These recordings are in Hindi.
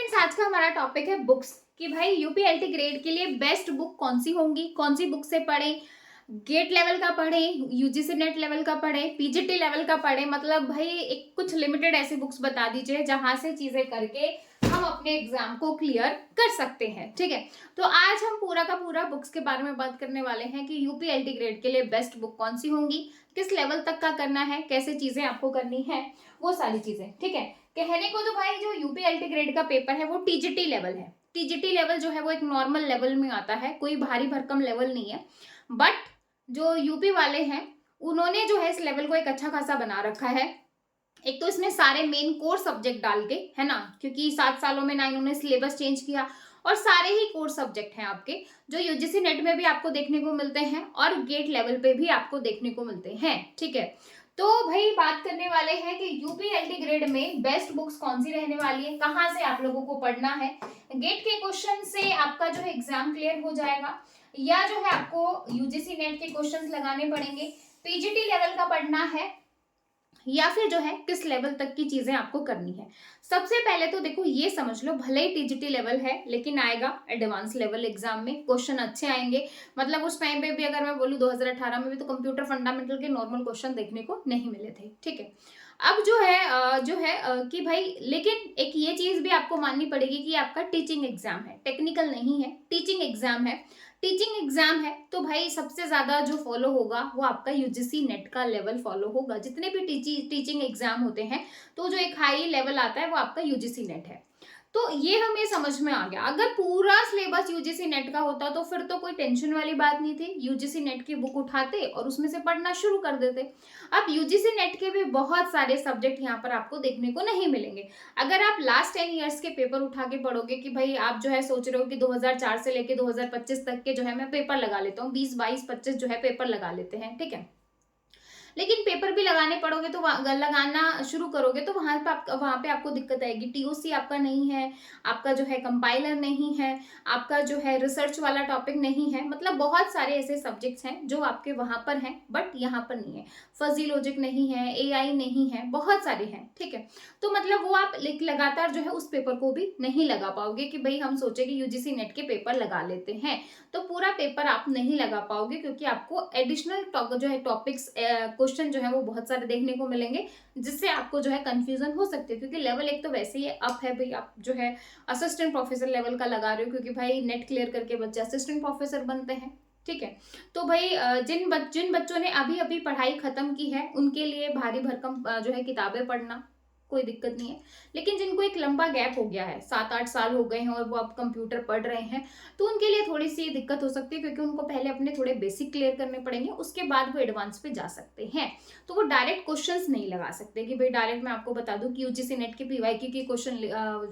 फ्रेंड्स, आज का हमारा टॉपिक है बुक्स कि भाई यूपीएलटी ग्रेड के लिए बेस्ट बुक कौन सी होंगी, कौन सी बुक से पढ़ें, गेट लेवल का पढ़ें, यूजीसी नेट लेवल का पढ़ें, पीजीटी लेवल का पढ़ें। मतलब भाई एक कुछ लिमिटेड ऐसी बुक्स बता दीजिए जहां से चीजें करके हम अपने एग्जाम को क्लियर कर सकते हैं। ठीक है, तो आज हम पूरा का पूरा बुक्स के बारे में बात करने वाले हैं कि यूपीएलटी ग्रेड के लिए बेस्ट बुक कौन सी होंगी, किस लेवल तक का करना है, कैसे चीजें आपको करनी है, वो सारी चीजें। ठीक है, कहने को तो भाई जो यूपीएलटी ग्रेड का पेपर है वो टीजीटी लेवल है। टीजीटी लेवल जो है वो एक नॉर्मल लेवल में आता है, कोई भारी भरकम लेवल नहीं है। बट जो यूपी वाले हैं उन्होंने जो है इस लेवल को एक अच्छा खासा बना रखा है। एक तो इसमें सारे मेन कोर सब्जेक्ट डाल के, है ना, क्योंकि 7 सालों में ना इन्होंने सिलेबस चेंज किया, और सारे ही कोर सब्जेक्ट हैं आपके जो यूजीसी नेट में भी आपको देखने को मिलते हैं और गेट लेवल पे भी आपको देखने को मिलते हैं। ठीक है, तो भाई बात करने वाले हैं कि यूपीएलटी ग्रेड में बेस्ट बुक्स कौन सी रहने वाली है, कहाँ से आप लोगों को पढ़ना है, गेट के क्वेश्चन से आपका जो है एग्जाम क्लियर हो जाएगा, या जो है आपको यूजीसी नेट के क्वेश्चंस लगाने पड़ेंगे, पीजीटी लेवल का पढ़ना है, या फिर जो है किस लेवल तक की चीजें आपको करनी है। सबसे पहले तो देखो ये समझ लो, भले ही टीजीटी लेवल है लेकिन आएगा एडवांस लेवल एग्जाम में, क्वेश्चन अच्छे आएंगे। मतलब उस टाइम पे भी अगर मैं बोलूँ 2018 में भी तो कंप्यूटर फंडामेंटल के नॉर्मल क्वेश्चन देखने को नहीं मिले थे। ठीक है, अब जो है कि भाई लेकिन एक ये चीज भी आपको माननी पड़ेगी कि आपका टीचिंग एग्जाम है, टेक्निकल नहीं है, टीचिंग एग्जाम है। टीचिंग एग्जाम है तो भाई सबसे ज्यादा जो फॉलो होगा वो आपका यूजीसी नेट का लेवल फॉलो होगा। जितने भी टीचिंग एग्जाम होते हैं तो जो एक हाई लेवल आता है वो आपका यूजीसी नेट है। तो ये हमें समझ में आ गया। अगर पूरा सिलेबस यूजीसी नेट का होता तो फिर तो कोई टेंशन वाली बात नहीं थी, यूजीसी नेट की बुक उठाते और उसमें से पढ़ना शुरू कर देते। अब यूजीसी नेट के भी बहुत सारे सब्जेक्ट यहाँ पर आपको देखने को नहीं मिलेंगे। अगर आप लास्ट 10 ईयर्स के पेपर उठा के पढ़ोगे कि भाई आप जो है सोच रहे हो कि 2004 से लेके 2025 तक के जो है मैं पेपर लगा लेता हूँ, 20 22 25 जो है पेपर लगा लेते हैं। ठीक है, लेकिन पेपर भी लगाने पड़ोगे तो लगाना शुरू करोगे तो वहां पे आपको दिक्कत आएगी। टीओसी आपका नहीं है, आपका जो है कंपाइलर नहीं है, आपका जो है रिसर्च वाला टॉपिक नहीं है। मतलब बहुत सारे ऐसे सब्जेक्ट्स हैं जो आपके वहां पर हैं बट यहाँ पर नहीं है। फजी लॉजिक नहीं है, एआई नहीं है, बहुत सारे हैं। ठीक है, तो मतलब वो आप लगातार जो है उस पेपर को भी नहीं लगा पाओगे कि भाई हम सोचे कि यूजीसी नेट के पेपर लगा लेते हैं, तो पूरा पेपर आप नहीं लगा पाओगे क्योंकि आपको एडिशनल जो है टॉपिक्स क्वेश्चन जो है वो बहुत सारे देखने को मिलेंगे, जिससे आपको जो है कंफ्यूजन हो सकती है। क्योंकि लेवल एक तो वैसे ही अप है भाई, आप जो है असिस्टेंट प्रोफेसर लेवल का लगा रहे हो, क्योंकि भाई नेट क्लियर करके बच्चे असिस्टेंट प्रोफेसर बनते हैं। ठीक है, तो भाई जिन बच्चों ने अभी अभी पढ़ाई खत्म की है उनके लिए भारी भरकम जो है किताबें पढ़ना कोई दिक्कत नहीं है। लेकिन जिनको एक लंबा गैप हो गया है, 7-8 साल हो गए हैं और वो अब कंप्यूटर पढ़ रहे हैं, तो उनके लिए थोड़ी सी दिक्कत हो सकती है, क्योंकि उनको पहले अपने थोड़े बेसिक क्लियर करने पड़ेंगे, उसके बाद वो एडवांस पे जा सकते हैं। तो वो डायरेक्ट क्वेश्चंस नहीं लगा सकते कि भाई डायरेक्ट मैं आपको बता दूं कि यूजीसी नेट के पीवाईक्यू के क्वेश्चन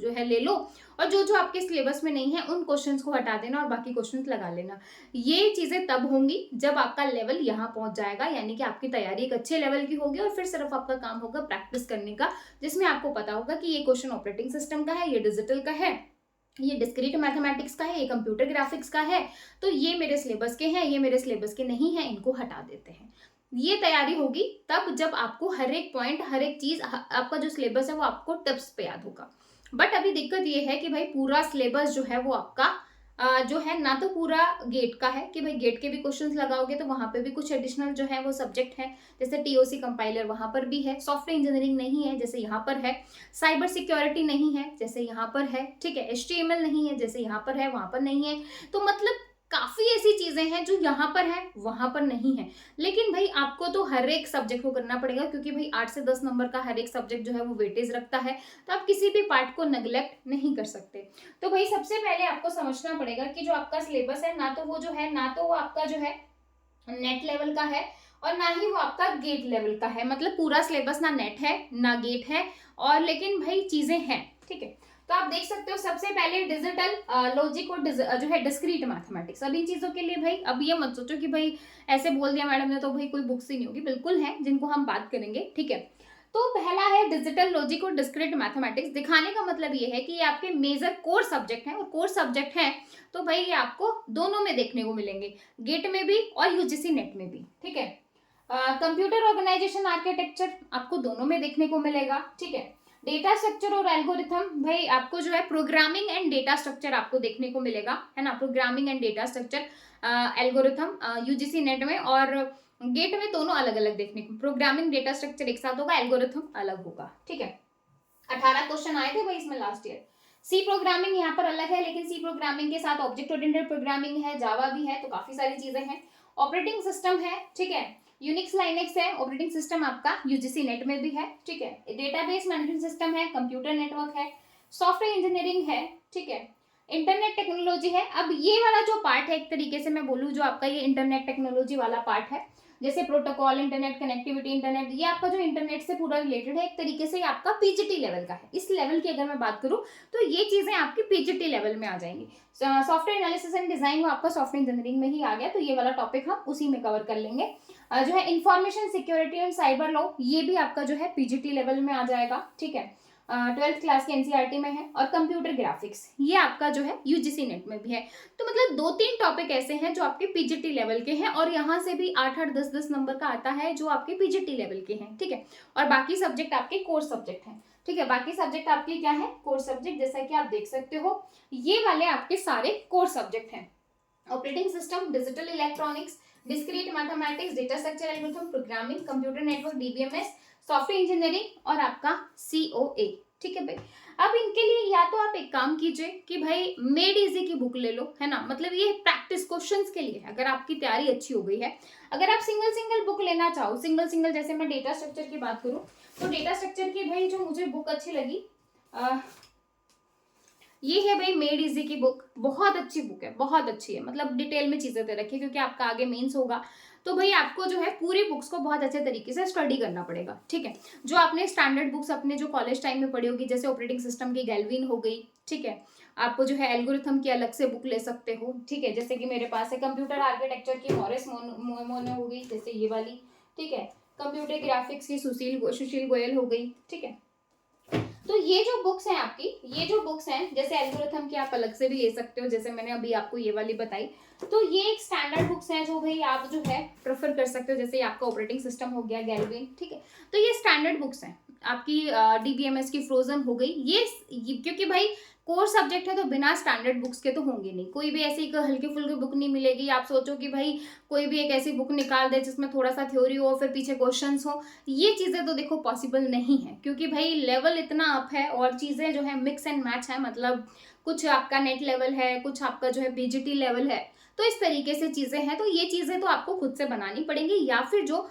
जो है ले लो, और जो जो आपके सिलेबस में नहीं है उन क्वेश्चंस को हटा देना और बाकी क्वेश्चंस लगा लेना। ये चीजें तब होंगी जब आपका लेवल यहाँ पहुंच जाएगा, यानी कि आपकी तैयारी एक अच्छे लेवल की होगी और फिर सिर्फ आपका काम होगा प्रैक्टिस करने का, जिसमें आपको पता होगा कि ये क्वेश्चन ऑपरेटिंग सिस्टम का है, ये डिजिटल का है, ये डिस्क्रीट मैथमेटिक्स का है, ये कंप्यूटर ग्राफिक्स का है, तो ये मेरे सिलेबस के हैं, ये मेरे सिलेबस के नहीं है, इनको हटा देते हैं। ये तैयारी होगी तब जब आपको हर एक पॉइंट, हर एक चीज, आपका जो सिलेबस है वो आपको टिप्स पे याद होगा। बट अभी दिक्कत ये है कि भाई पूरा सिलेबस जो है वो आपका जो है ना तो पूरा गेट का है कि भाई गेट के भी क्वेश्चंस लगाओगे तो वहां पे भी कुछ एडिशनल जो है वो सब्जेक्ट है, जैसे टीओसी कंपाइलर वहां पर भी है, सॉफ्टवेयर इंजीनियरिंग नहीं है जैसे यहाँ पर है, साइबर सिक्योरिटी नहीं है जैसे यहाँ पर है, ठीक है, एचटीएमएल नहीं है जैसे यहाँ पर है, वहां पर नहीं है। तो मतलब काफी ऐसी चीजें हैं जो यहाँ पर है वहां पर नहीं है। लेकिन भाई आपको तो हर एक सब्जेक्ट को करना पड़ेगा, क्योंकि भाई 8 से 10 नंबर का हर एक सब्जेक्ट जो है वो वेटेज रखता है, तो आप किसी भी पार्ट को नेग्लेक्ट नहीं कर सकते। तो भाई सबसे पहले आपको समझना पड़ेगा कि जो आपका सिलेबस है ना तो वो जो है, ना तो वो आपका जो है नेट लेवल का है और ना ही वो आपका गेट लेवल का है। मतलब पूरा सिलेबस ना नेट है ना गेट है, और लेकिन भाई चीजें हैं। ठीक है, तो आप देख सकते हो सबसे पहले डिजिटल लॉजिक और जो है डिस्क्रीट मैथमेटिक्स। अब इन चीजों के लिए भाई अब ये मत सोचो कि भाई ऐसे बोल दिया मैडम ने तो भाई कोई बुक्स ही नहीं होगी, बिल्कुल है, जिनको हम बात करेंगे। ठीक है, तो पहला है डिजिटल लॉजिक और डिस्क्रीट मैथमेटिक्स। दिखाने का मतलब ये है कि ये आपके मेजर कोर सब्जेक्ट हैं, और कोर सब्जेक्ट हैं तो भाई ये आपको दोनों में देखने को मिलेंगे, गेट में भी और यूजीसी नेट में भी। ठीक है, कंप्यूटर ऑर्गेनाइजेशन आर्किटेक्चर आपको दोनों में देखने को मिलेगा। ठीक है, डेटा स्ट्रक्चर और एल्गोरिथम, भाई आपको जो है प्रोग्रामिंग एंड डेटा स्ट्रक्चर आपको देखने को मिलेगा, है ना, programming and data structure algorithm UGC net में और गेट में दोनों अलग अलग देखने को, प्रोग्रामिंग डेटा स्ट्रक्चर एक साथ होगा, एल्गोरिथम अलग होगा, ठीक है। 18 क्वेश्चन आए थे भाई इसमें लास्ट ईयर। सी प्रोग्रामिंग यहाँ पर अलग है, लेकिन सी प्रोग्रामिंग के साथ ऑब्जेक्ट ओरिएंटेड प्रोग्रामिंग है, जावा भी है, तो काफी सारी चीजें हैं। ऑपरेटिंग सिस्टम है, ठीक है, यूनिक्स लाइनेक्स है, ऑपरेटिंग सिस्टम आपका यूजीसी नेट में भी है, ठीक है। डेटाबेस मैनेजमेंट सिस्टम है, कंप्यूटर नेटवर्क है, सॉफ्टवेयर इंजीनियरिंग है, ठीक है, इंटरनेट टेक्नोलॉजी है। अब ये वाला जो पार्ट है, एक तरीके से मैं बोलूँ, जो आपका ये इंटरनेट टेक्नोलॉजी वाला पार्ट है, जैसे प्रोटोकॉल, इंटरनेट कनेक्टिविटी, इंटरनेट, ये आपका जो इंटरनेट से पूरा रिलेटेड है, एक तरीके से आपका पीजीटी लेवल का है। इस लेवल की अगर मैं बात करूं तो ये चीजें आपकी पीजीटी लेवल में आ जाएंगी। सॉफ्टवेयर एनालिसिस एंड डिजाइन वो आपका सॉफ्टवेयर इंजीनियरिंग में ही आ गया, तो ये वाला टॉपिक हम उसी में कवर कर लेंगे। जो है information security and cyber law, ये भी आपका जो है पीजीटी लेवल में आ जाएगा, ठीक है, 12th क्लास के एनसीईआरटी में है। और कंप्यूटर ग्राफिक्स, ये आपका जो है यूजीसी नेट में भी है। तो मतलब 2-3 टॉपिक ऐसे हैं जो आपके पीजीटी लेवल के हैं, और यहाँ से भी 8-8 10-10 नंबर का आता है जो आपके पीजीटी लेवल के हैं, ठीक है। और बाकी सब्जेक्ट आपके कोर्स सब्जेक्ट हैं, ठीक है, बाकी सब्जेक्ट आपके क्या है, कोर्स सब्जेक्ट, जैसा कि आप देख सकते हो ये वाले आपके सारे कोर्स सब्जेक्ट हैं। Operating system, digital electronics, discrete mathematics, data structure algorithm, programming, computer network, DBMS, software engineering और आपका सीओए, ठीक है भाई। अब इनके लिए या तो आप एक काम कीजिए कि भाई मेड इजी की बुक ले लो, है ना, मतलब ये प्रैक्टिस क्वेश्चंस के लिए है, अगर आपकी तैयारी अच्छी हो गई है। अगर आप सिंगल सिंगल बुक लेना चाहो, सिंगल सिंगल, जैसे मैं डेटा स्ट्रक्चर की बात करूं तो डेटा स्ट्रक्चर की भाई जो मुझे बुक अच्छी लगी ये है भाई मेड इजी की बुक, बहुत अच्छी बुक है, बहुत अच्छी है, मतलब डिटेल में चीजें दे रखी है, क्योंकि आपका आगे मेंस होगा, तो भाई आपको जो है पूरी बुक्स को बहुत अच्छे तरीके से स्टडी करना पड़ेगा, ठीक है। जो आपने स्टैंडर्ड बुक्स अपने जो कॉलेज टाइम में पढ़ी होगी, जैसे ऑपरेटिंग सिस्टम की गैल्विन हो गई, ठीक है, आपको जो है एल्गोरिथम की अलग से बुक ले सकते हो, ठीक है, जैसे कि मेरे पास है कंप्यूटर आर्किटेक्चर की मॉरिस मोनो हो गई, जैसे ये वाली, ठीक है, कंप्यूटर ग्राफिक्स की सुशील गोयल हो गई, ठीक है। तो ये जो बुक्स हैं आपकी, ये जो बुक्स हैं, जैसे एल्गोरिथम की आप अलग से भी ले सकते हो, जैसे मैंने अभी आपको ये वाली बताई, तो ये एक स्टैंडर्ड बुक्स हैं जो भाई आप जो है प्रेफर कर सकते हो, जैसे आपका ऑपरेटिंग सिस्टम हो गया गैल्विन, ठीक है, तो ये स्टैंडर्ड बुक्स हैं आपकी। डीबीएमएस की फ्रोजन हो गई, ये क्योंकि भाई कोर सब्जेक्ट है तो बिना स्टैंडर्ड बुक्स के तो होंगे नहीं, कोई भी ऐसी हल्की फुल्की बुक नहीं मिलेगी। आप सोचो कि भाई कोई भी एक ऐसी बुक निकाल दे जिसमें थोड़ा सा थ्योरी हो, फिर पीछे क्वेश्चंस हो, ये चीजें तो देखो पॉसिबल नहीं है, क्योंकि भाई लेवल इतना अप है और चीजें जो है मिक्स एंड मैच है, मतलब कुछ आपका नेट लेवल है, कुछ आपका जो है पीजीटी लेवल है, तो इस तरीके से चीजें हैं। तो ये चीजें तो आपको खुद से बनानी पड़ेंगी, या फिर जो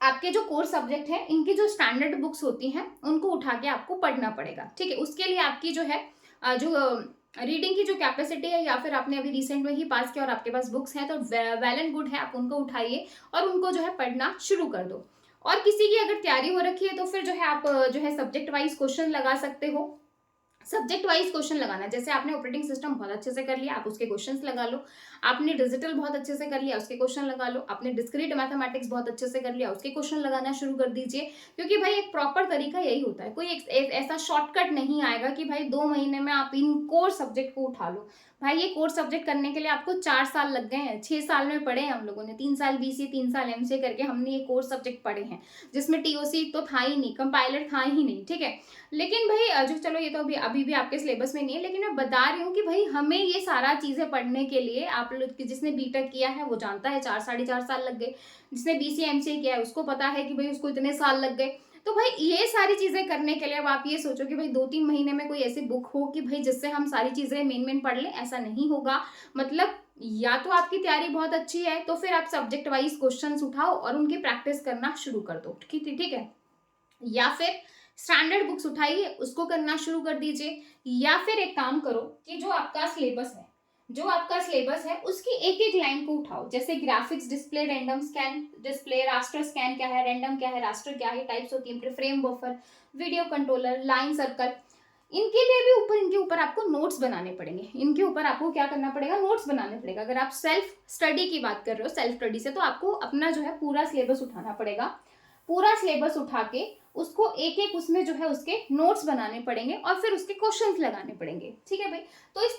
आपके जो कोर्स सब्जेक्ट है इनकी जो स्टैंडर्ड बुक्स होती हैं उनको उठा के आपको पढ़ना पड़ेगा, ठीक है। उसके लिए आपकी जो है जो रीडिंग की जो कैपेसिटी है, या फिर आपने अभी रिसेंट में ही पास किया और आपके पास बुक्स हैं, तो वेल एंड गुड है, आप उनको उठाइए और उनको जो है पढ़ना शुरू कर दो। और किसी की अगर तैयारी हो रखी है तो फिर जो है आप जो है सब्जेक्ट वाइज क्वेश्चन लगा सकते हो, सब्जेक्ट वाइज क्वेश्चन लगाना, जैसे आपने ऑपरेटिंग सिस्टम बहुत अच्छे से कर लिया, आप उसके क्वेश्चंस लगा लो, आपने डिजिटल बहुत अच्छे से कर लिया, उसके क्वेश्चन लगा लो, आपने डिस्क्रीट मैथमेटिक्स बहुत अच्छे से कर लिया, उसके क्वेश्चन लगाना शुरू कर दीजिए। क्योंकि भाई एक प्रॉपर तरीका यही होता है, कोई एक ऐसा शॉर्टकट नहीं आएगा कि भाई 2 महीने में आप इन कोर सब्जेक्ट को उठा लो। भाई ये कोर्स सब्जेक्ट करने के लिए आपको 4 साल लग गए हैं, 6 साल में पढ़े हैं हम लोगों ने, 3 साल बीसीए 3 साल एमसीए करके हमने ये कोर्स सब्जेक्ट पढ़े हैं, जिसमें टीओसी तो था ही नहीं, कंपाइलर था ही नहीं, ठीक है। लेकिन भाई जो चलो ये तो अभी भी आपके सिलेबस में नहीं है, लेकिन मैं बता रही हूँ कि भाई हमें ये सारा चीजें पढ़ने के लिए, आप लोग जिसने बीटेक किया है वो जानता है 4-4.5 साल लग गए, जिसने बीसीए एमसीए किया है उसको पता है कि भाई उसको इतने साल लग गए। तो भाई ये सारी चीजें करने के लिए अब आप ये सोचो कि भाई 2-3 महीने में कोई ऐसी बुक हो कि भाई जिससे हम सारी चीजें मेन पढ़ लें, ऐसा नहीं होगा। मतलब या तो आपकी तैयारी बहुत अच्छी है तो फिर आप सब्जेक्ट वाइज क्वेश्चंस उठाओ और उनकी प्रैक्टिस करना शुरू कर दो, ठीक है, या फिर स्टैंडर्ड बुक्स उठाइए उसको करना शुरू कर दीजिए, या फिर एक काम करो कि जो आपका सिलेबस है उसकी एक एक लाइन को उठाओ, जैसे graphics display, random scan display, raster scan क्या है, रैंडम क्या है, रास्टर क्या है, टाइप्स होती है, frame buffer, video controller, line circle, इनके लिए भी इनके ऊपर आपको नोट्स बनाने पड़ेंगे, इनके ऊपर आपको क्या करना पड़ेगा, नोट्स बनाने पड़ेगा। अगर आप सेल्फ स्टडी की बात कर रहे हो, सेल्फ स्टडी से, तो आपको अपना जो है पूरा सिलेबस उठाना पड़ेगा, पूरा सिलेबस उठा के उसको एक एक उसमें जो है उसके नोट्स बनाने पड़ेंगे और फिर उसके क्वेश्चंस लगाने पड़ेंगे, ठीक है भाई। तो इस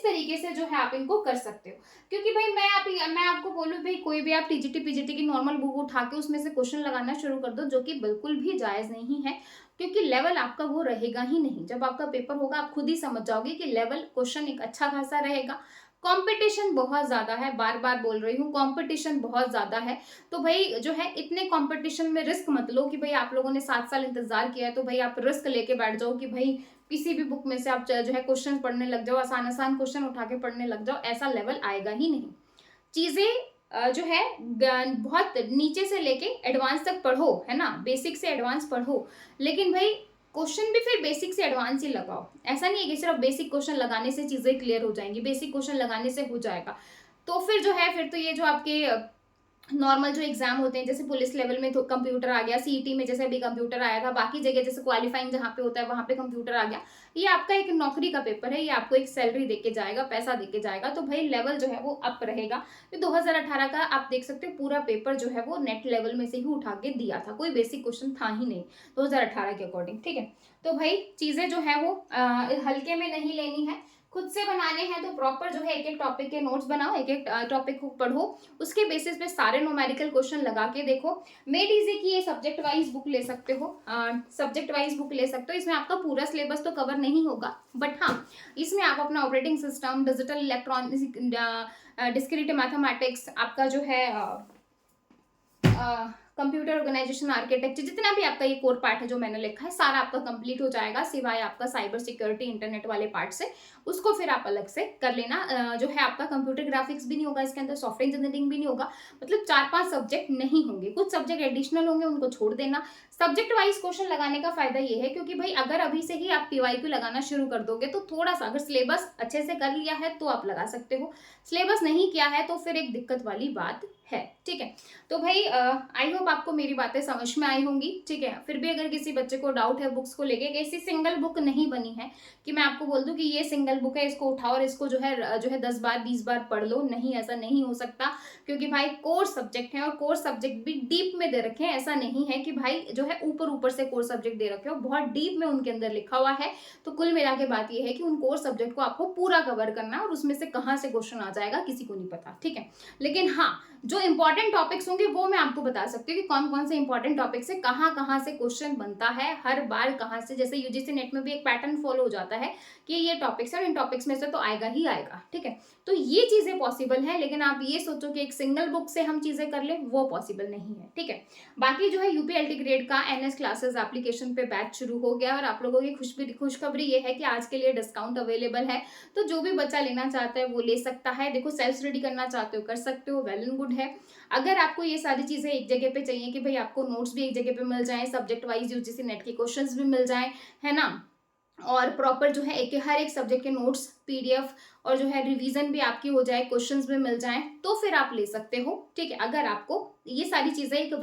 तरीके से जो है आप इनको कर सकते हो। क्योंकि भाई मैं आपको बोलूँ भाई कोई भी आप टीजीटी पीजीटी की नॉर्मल बुक उठा के उसमें से क्वेश्चन लगाना शुरू कर दो, जो कि बिल्कुल भी जायज नहीं है। क्योंकि लेवल आपका वो रहेगा ही नहीं। जब आपका पेपर होगा आप खुद ही समझ जाओगे कि लेवल क्वेश्चन एक अच्छा खासा रहेगा। कंपटीशन बहुत ज्यादा है, बार बार बोल रही हूँ, कंपटीशन बहुत ज्यादा है। तो भाई जो है इतने कंपटीशन में रिस्क मत लो कि भाई आप लोगों ने 7 साल इंतजार किया है तो भाई आप रिस्क लेके बैठ जाओ कि भाई किसी भी बुक में से आप जो है क्वेश्चन पढ़ने लग जाओ, आसान आसान क्वेश्चन उठा के पढ़ने लग जाओ, ऐसा लेवल आएगा ही नहीं। चीजें जो है बहुत नीचे से लेके एडवांस तक पढ़ो, है ना, बेसिक से एडवांस पढ़ो, लेकिन भाई क्वेश्चन भी फिर बेसिक से एडवांस ही लगाओ। ऐसा नहीं है कि सिर्फ बेसिक क्वेश्चन लगाने से चीजें क्लियर हो जाएंगी, बेसिक क्वेश्चन लगाने से हो जाएगा। तो फिर जो है फिर तो ये जो आपके नॉर्मल जो एग्जाम होते हैं, जैसे पुलिस लेवल में तो कंप्यूटर आ गया, सीईटी में जैसे अभी कंप्यूटर आया था, बाकी जगह जैसे क्वालिफाइंग जहाँ पे होता है वहां पे कंप्यूटर आ गया, ये आपका एक नौकरी का पेपर है, ये आपको एक सैलरी देके जाएगा, पैसा देके जाएगा, तो भाई लेवल जो है वो अप रहेगा। तो 2018 का आप देख सकते हो पूरा पेपर जो है वो नेट लेवल में से ही उठा के दिया था, कोई बेसिक क्वेश्चन था ही नहीं 2018 के अकॉर्डिंग, ठीक है। तो भाई चीजें जो है वो हल्के में नहीं लेनी है, खुद से बनाने हैं तो प्रॉपर जो है एक एक टॉपिक के नोट्स बनाओ, एक एक टॉपिक को पढ़ो, उसके बेसिस पे सारे न्यूमेरिकल क्वेश्चन लगा के देखो। मेड इजी की ये सब्जेक्ट वाइज बुक ले सकते हो, सब्जेक्ट वाइज बुक ले सकते हो। इसमें आपका पूरा सिलेबस तो कवर नहीं होगा, बट हाँ इसमें आप अपना operating system, digital electronic, discrete mathematics, आपका जो है कंप्यूटर ऑर्गेनाइजेशन आर्किटेक्चर, जितना भी आपका ये कोर पार्ट है जो मैंने लिखा है सारा आपका कंप्लीट हो जाएगा, सिवाय आपका साइबर सिक्योरिटी इंटरनेट वाले पार्ट से, उसको फिर आप अलग से कर लेना। जो है आपका कंप्यूटर ग्राफिक्स भी नहीं होगा इसके अंदर, सॉफ्टवेयर इंजीनियरिंग भी नहीं होगा, मतलब 4-5 सब्जेक्ट नहीं होंगे, कुछ सब्जेक्ट एडिशनल होंगे, उनको छोड़ देना। सब्जेक्ट वाइज क्वेश्चन लगाने का फायदा ये है क्योंकि भाई अगर अभी से ही आप पीवाईक्यू लगाना शुरू कर दोगे तो थोड़ा सा, अगर सिलेबस अच्छे से कर लिया है तो आप लगा सकते हो, सिलेबस नहीं किया है तो फिर एक दिक्कत वाली बात है, ठीक है। तो भाई आई होप आपको मेरी बातें समझ में आई होंगी, ठीक है। फिर भी अगर किसी बच्चे को डाउट है बुक्स को लेके, ऐसी सिंगल बुक नहीं बनी है कि मैं आपको बोल दूं कि ये सिंगल बुक है, इसको उठाओ और इसको जो है 10 बार 20 बार पढ़ लो, नहीं, ऐसा नहीं हो सकता, क्योंकि भाई कोर्स सब्जेक्ट है और कोर्स सब्जेक्ट भी डीप में दे रखे हैं। ऐसा नहीं है कि भाई जो है ऊपर ऊपर से कोर्स सब्जेक्ट दे रखे हो, बहुत डीप में उनके अंदर लिखा हुआ है। तो कुल मिला के बात यह है कि उन कोर्स सब्जेक्ट को आपको पूरा कवर करना है और उसमें से कहाँ से क्वेश्चन आ जाएगा किसी को नहीं पता, ठीक है। लेकिन हाँ, जो इंपॉर्टेंट टॉपिक्स होंगे वो मैं आपको बता सकती हूँ कि कौन कौन से इंपॉर्टेंट टॉपिक से कहाँ से क्वेश्चन बनता है हर बार, कहाँ से, जैसे यूजीसी नेट में भी एक पैटर्न फॉलो हो जाता है कि ये टॉपिक्स है और इन टॉपिक्स में से तो आएगा ही आएगा, ठीक है। तो ये चीजें पॉसिबल है, लेकिन आप ये सोचो कि एक सिंगल बुक से हम चीजें कर ले, वो पॉसिबल नहीं है, ठीक है। बाकी जो है यूपीएलटी ग्रेड का एनएस क्लासेस एप्लीकेशन पे बैच शुरू हो गया और आप लोगों की खुशखबरी ये है कि आज के लिए डिस्काउंट अवेलेबल है, तो जो भी बच्चा लेना चाहता है वो ले सकता है। देखो सेल्फ स्टडी करना चाहते हो कर सकते हो, वेल एंड गुड है। अगर आपको ये सारी चीजें एक जगह पे चाहिए कि भाई आपको नोट्स भी एक जगह पे मिल जाए, सब्जेक्ट वाइज यूजीसी नेट के क्वेश्चंस भी मिल जाए, है ना, और प्रॉपर जो है हर एक सब्जेक्ट के नोट्स, पीडीएफ और जो है रिवीजन भी आपकी हो जाए, क्वेश्चंस भी मिल जाए, तो फिर आप ले सकते हो, ठीक है। अगर आपको ये सारी चीजें एक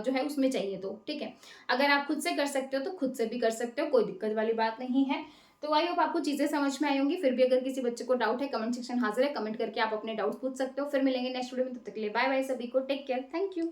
जो है उसमें चाहिए तो, ठीक है। अगर आप खुद से कर सकते हो तो खुद से भी कर सकते हो, कोई दिक्कत वाली बात नहीं है। तो आई होप आपको चीजें समझ में आई होंगी। फिर भी अगर किसी बच्चे को डाउट है, कमेंट सेक्शन हाजिर है, कमेंट करके आप अपने डाउट पूछ सकते हो। फिर मिलेंगे नेक्स्ट वीडियो में, तब तक के लिए बाय बाय सभी को, टेक केयर, थैंक यू।